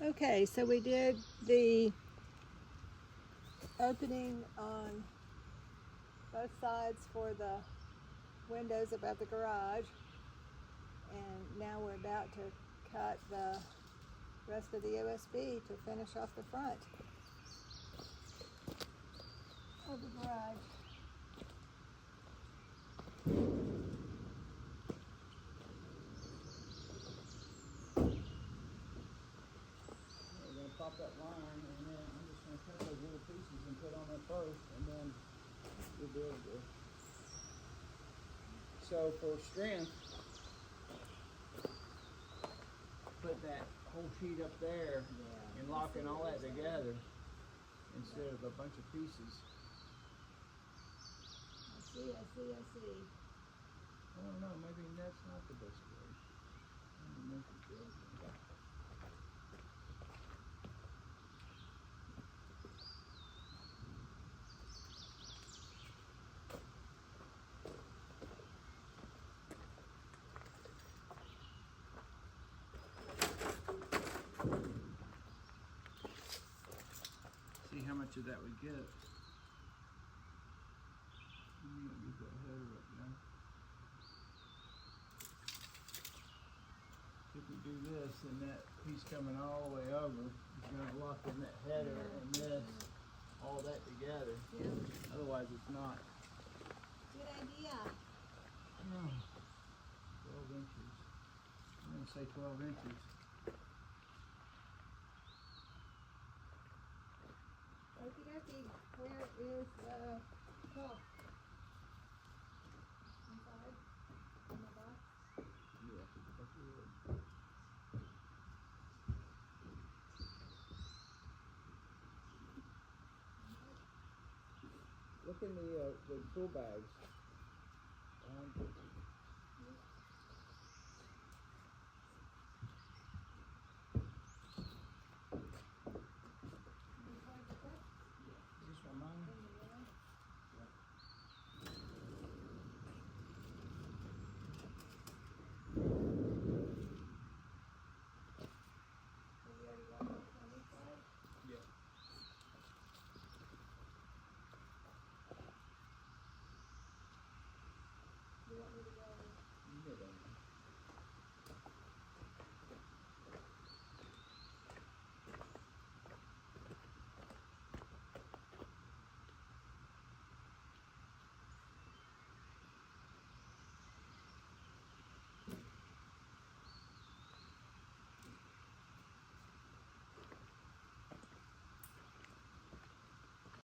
Okay, so we did the opening on both sides for the windows above the garage, and now we're about to cut the rest of the OSB to finish off the front of the garage. We're going to pop that line, and then I'm just going to cut those little pieces and put on there first, and then we'll be able to. So for strength, put that whole sheet up there and locking all that together instead of a bunch of pieces. I see. I don't know, maybe that's not the best way. Maybe make it good. See how much of that we get. I'm gonna get that header up now. If we do this, then that piece coming all the way over is gonna lock in that header and this, all that together. Yeah. Otherwise it's not. Good idea. Oh, 12 inches. I'm gonna say 12 inches. Okie dokie. Where is the cloth? Inside? In the box? Yeah, that's good. Look in the tool bags.